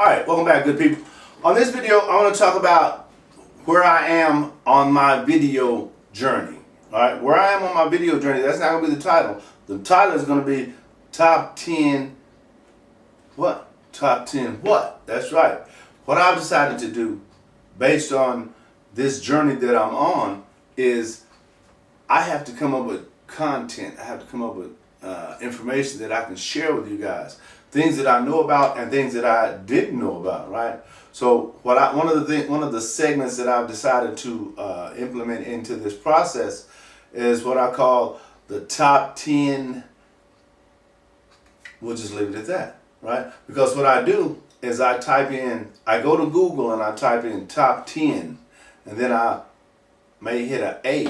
Alright, welcome back, good people. On this video, I want to talk about where I am on my video journey. Alright, where I am on my video journey, that's not going to be the title. The title is going to be Top 10 what? Top 10 what? That's right. What I've decided to do based on this journey that I'm on is I have to come up with content. I have to come up with information that I can share with you guys. Things that I know about and things that I didn't know about, right? So one of the segments that I've decided to implement into this process is what I call the top 10. We'll just leave it at that, right? Because what I do is I go to Google and I type in top 10, and then I may hit an A,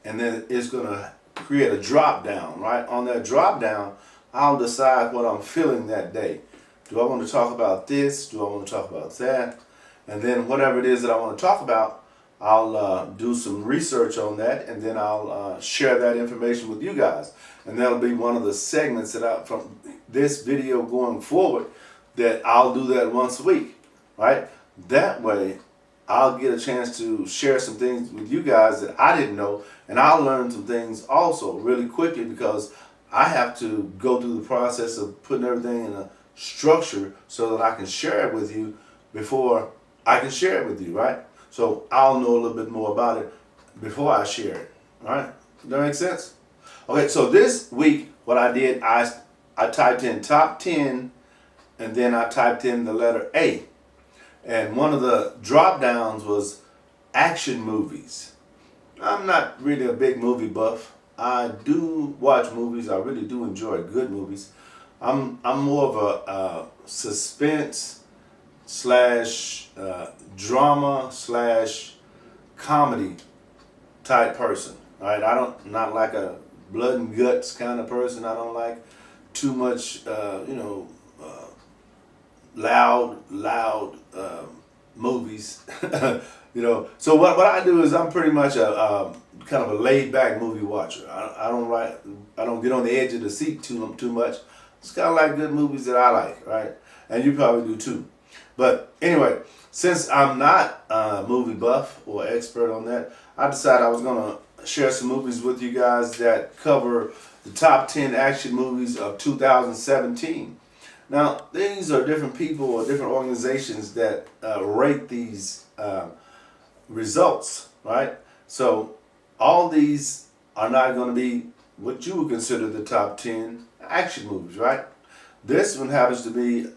and then it's gonna create a drop down, right? On that drop down, I'll decide what I'm feeling that day. Do I want to talk about this? Do I want to talk about that? And then whatever it is that I want to talk about, I'll do some research on that, and then I'll share that information with you guys. And that'll be one of the segments that from this video going forward, that I'll do that once a week, right? That way, I'll get a chance to share some things with you guys that I didn't know, and I'll learn some things also really quickly because I have to go through the process of putting everything in a structure so that I can share it with you before I can share it with you, right? So I'll know a little bit more about it before I share it, all right? Does that make sense? Okay, so this week, what I did, I typed in top 10, and then I typed in the letter A. And one of the drop downs was action movies. I'm not really a big movie buff. I do watch movies. I really do enjoy good movies. I'm more of a suspense slash drama slash comedy type person. Right? Not like a blood and guts kind of person. I don't like too much loud movies. So what I do is I'm pretty much a kind of a laid back movie watcher. I don't get on the edge of the seat too much. It's kind of like good movies that I like, right? And you probably do too. But anyway, since I'm not a movie buff or expert on that, I decided I was gonna share some movies with you guys that cover the top 10 action movies of 2017. Now, these are different people or different organizations that rate these results, right? So all these are not going to be what you would consider the top 10 action movies, right? This one happens to be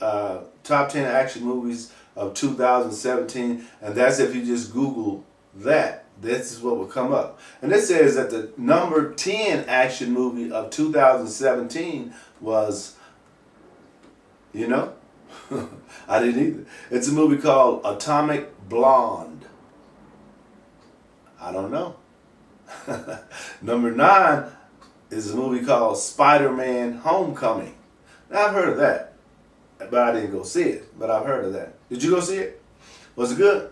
top 10 action movies of 2017, and that's if you just Google that. This is what will come up. And it says that the number 10 action movie of 2017 was, I didn't either. It's a movie called Atomic Blonde. I don't know. Number 9 is a movie called Spider-Man Homecoming. Now, I've heard of that, but I didn't go see it, but I've heard of that. Did you go see it? Was it good?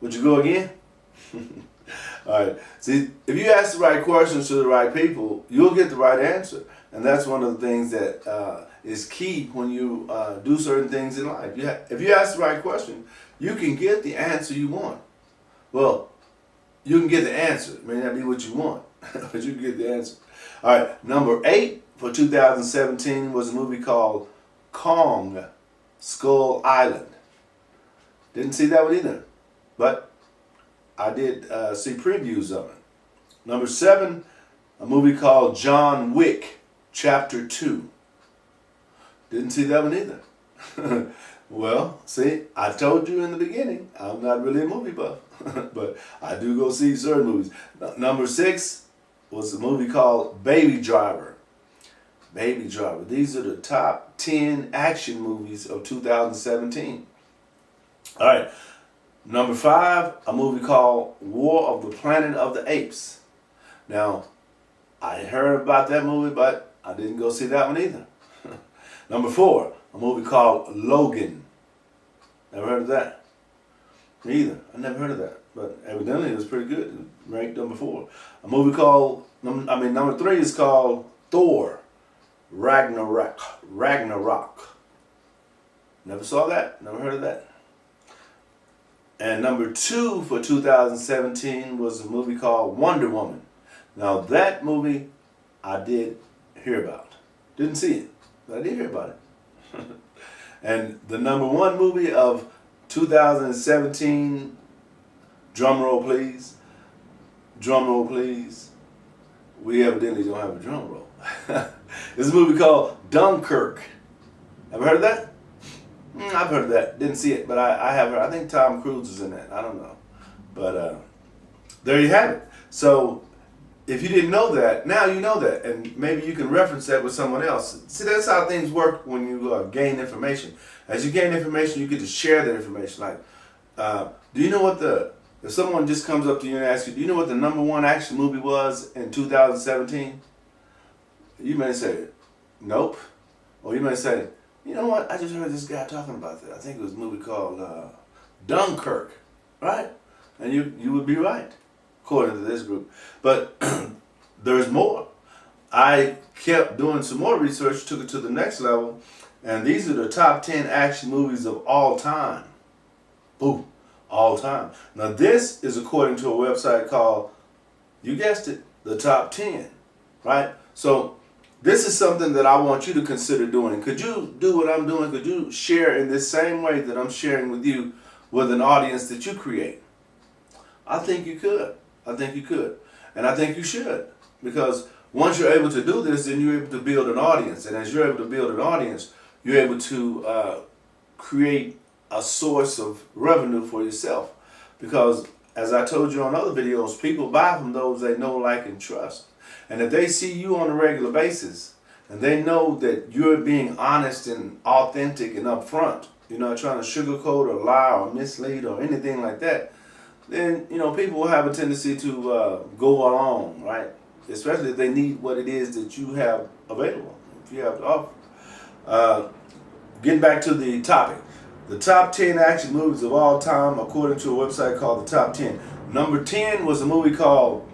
Would you go again? All right. See, if you ask the right questions to the right people, you'll get the right answer. And that's one of the things that is key when you do certain things in life. If you ask the right question, you can get the answer you want. Well, you can get the answer. It may not be what you want, but you can get the answer. All right. Number 8 for 2017 was a movie called Kong Skull Island. Didn't see that one either, but I did see previews of it. Number 7, a movie called John Wick Chapter 2. Didn't see that one either. Well, see, I told you in the beginning, I'm not really a movie buff, but I do go see certain movies. Number 6 was a movie called Baby Driver. Baby Driver. These are the top 10 action movies of 2017. All right. Number 5, a movie called War of the Planet of the Apes. Now, I heard about that movie, but I didn't go see that one either. Number 4, a movie called Logan. Never heard of that? Me either. I never heard of that. But evidently it was pretty good. It was ranked number 4. A movie called, number 3 is called Thor Ragnarok. Never saw that. Never heard of that. And number 2 for 2017 was a movie called Wonder Woman. Now that movie I did hear about. Didn't see it, but I did hear about it. And the number 1 movie of 2017, drum roll please, we evidently don't have a drum roll. It's a movie called Dunkirk. Ever heard of that? I've heard of that. Didn't see it, but I have heard. I think Tom Cruise is in that. I don't know. But there you have it. So if you didn't know that, now you know that. And maybe you can reference that with someone else. See, that's how things work when you gain information. As you gain information, you get to share that information. Like, do you know what if someone just comes up to you and asks you, do you know what the number 1 action movie was in 2017? You may say, nope. Or you may say, you know what, I just heard this guy talking about that. I think it was a movie called Dunkirk, right? And you would be right, according to this group. But there's more. I kept doing some more research, took it to the next level, and these are the top 10 action movies of all time. Boom, all time. Now this is according to a website called, you guessed it, the top 10, right? So this is something that I want you to consider doing. Could you do what I'm doing? Could you share in this same way that I'm sharing with you with an audience that you create? I think you could. I think you could. And I think you should. Because once you're able to do this, then you're able to build an audience. And as you're able to build an audience, you're able to create a source of revenue for yourself. Because as I told you on other videos, people buy from those they know, like, and trust. And if they see you on a regular basis and they know that you're being honest and authentic and upfront, you're not trying to sugarcoat or lie or mislead or anything like that, then, people will have a tendency to go along, right? Especially if they need what it is that you have available, if you have to offer. Getting back to the topic. The top 10 action movies of all time, according to a website called The Top 10. Number 10 was a movie called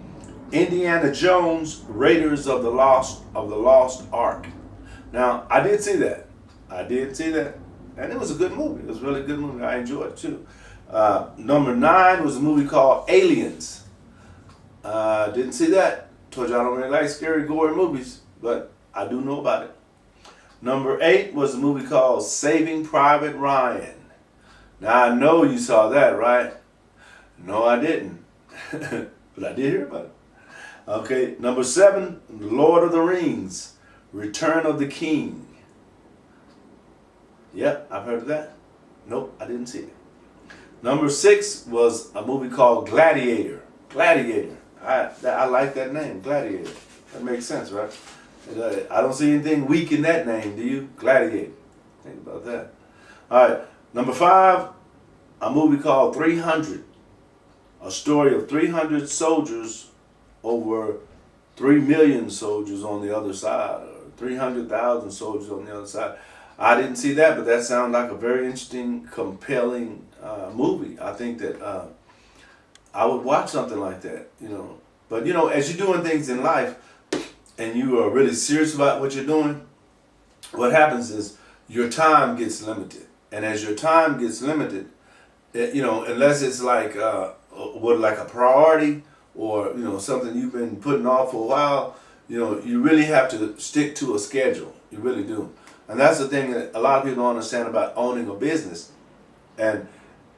Indiana Jones, Raiders of the Lost Ark. Now, I did see that. And it was a good movie. It was a really good movie. I enjoyed it too. Number 9 was a movie called Aliens. Didn't see that. Told you I don't really like scary, gory movies, but I do know about it. Number 8 was a movie called Saving Private Ryan. Now, I know you saw that, right? No, I didn't. But I did hear about it. Okay, number 7, Lord of the Rings, Return of the King. Yep, I've heard of that. Nope, I didn't see it. Number 6 was a movie called Gladiator. Gladiator. I like that name, Gladiator. That makes sense, right? I don't see anything weak in that name, do you? Gladiator. Think about that. All right, number 5, a movie called 300. A story of 300 soldiers over 3 million soldiers on the other side, or 300,000 soldiers on the other side. I didn't see that, but that sounded like a very interesting, compelling movie. I think that I would watch something like that, But, as you're doing things in life and you are really serious about what you're doing, what happens is your time gets limited. And as your time gets limited, unless it's like a priority, or something you've been putting off for a while, you really have to stick to a schedule. You really do. And that's the thing that a lot of people don't understand about owning a business, and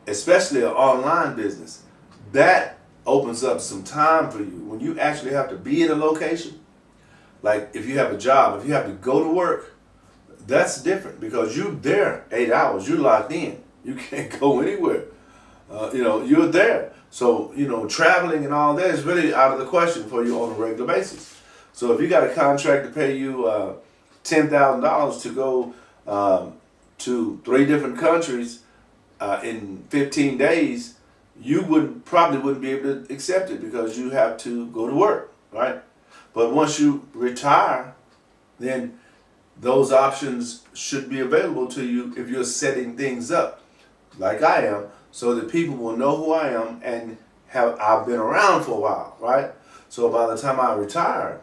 especially an online business. That opens up some time for you when you actually have to be in a location. Like if you have a job, if you have to go to work, that's different because you're there 8 hours. You're locked in. You can't go anywhere. You're there. So, traveling and all that is really out of the question for you on a regular basis. So if you got a contract to pay you $10,000 to go to 3 different countries in 15 days, you probably wouldn't be able to accept it because you have to go to work, right? But once you retire, then those options should be available to you if you're setting things up like I am, so that people will know who I am and I've been around for a while, right? So by the time I retire,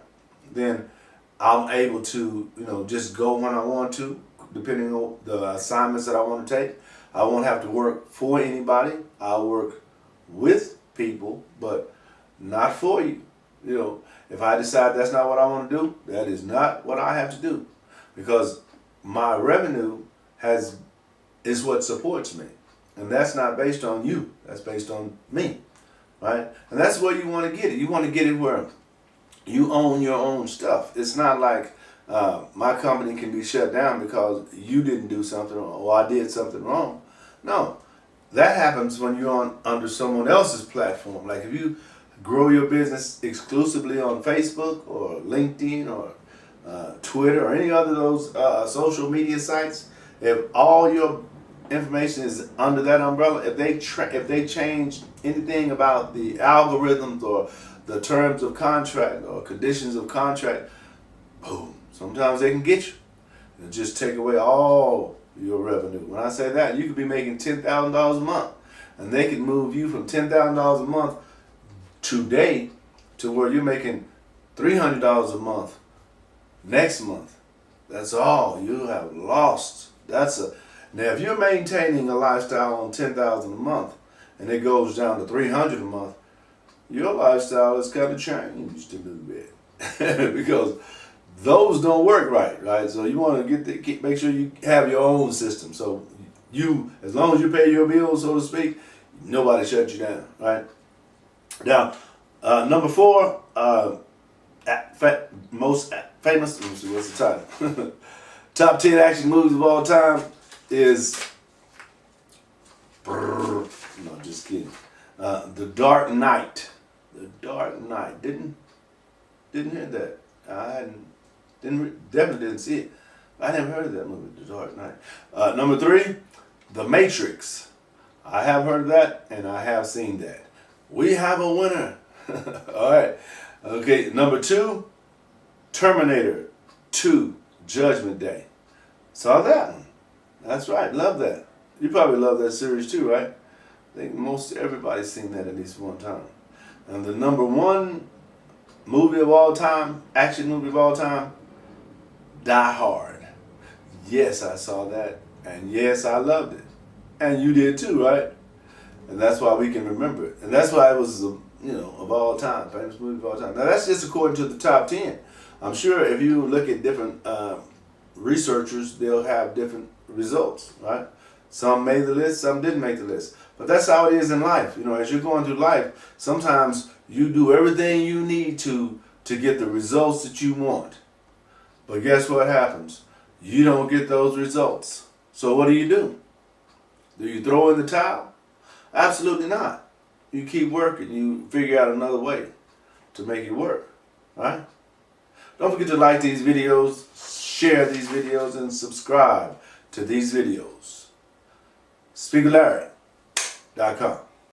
then I'm able to, just go when I want to, depending on the assignments that I want to take. I won't have to work for anybody. I'll work with people, but not for you. You know, if I decide that's not what I want to do, that is not what I have to do, because my revenue is what supports me, and that's not based on you. That's based on me, right? And that's where you want to get it. You want to get it where you own your own stuff. It's not like my company can be shut down because you didn't do something or I did something wrong. No, that happens when you're under someone else's platform. Like if you grow your business exclusively on Facebook or LinkedIn or Twitter or any other of those social media sites, if all your information is under that umbrella, if they change anything about the algorithms or the terms of contract or conditions of contract, boom, sometimes they can get you and just take away all your revenue. When I say that, you could be making $10,000 a month, and they can move you from $10,000 a month today to where you're making $300 a month next month. That's all you have lost. Now if you're maintaining a lifestyle on $10,000 a month and it goes down to $300 a month, your lifestyle has kind of changed a little bit because those don't work right? So you want to make sure you have your own system. So as long as you pay your bills, so to speak, nobody shut you down, right? Now, number 4, most famous. Let me see, what's the title? Top 10 action movies of all time is. No, just kidding. The Dark Knight. The Dark Knight. Didn't hear that. Definitely didn't see it. I never heard of that movie, The Dark Knight. Number 3, The Matrix. I have heard of that, and I have seen that. We have a winner. All right. Okay, number 2, Terminator 2, Judgment Day. Saw that one. That's right. Love that. You probably love that series too, right? I think most everybody's seen that at least one time. And the number 1 movie of all time, action movie of all time, Die Hard. Yes, I saw that. And yes, I loved it. And you did too, right? And that's why we can remember it. And that's why it was, of all time, famous movie of all time. Now that's just according to the top 10. I'm sure if you look at different researchers, they'll have different results, right? Some made the list, some didn't make the list. But that's how it is in life. As you're going through life, sometimes you do everything you need to get the results that you want. But guess what happens? You don't get those results. So what do? Do you throw in the towel? Absolutely not. You keep working. You figure out another way to make it work, right? Don't forget to like these videos, share these videos, and subscribe to these videos. SpeakerLarry.com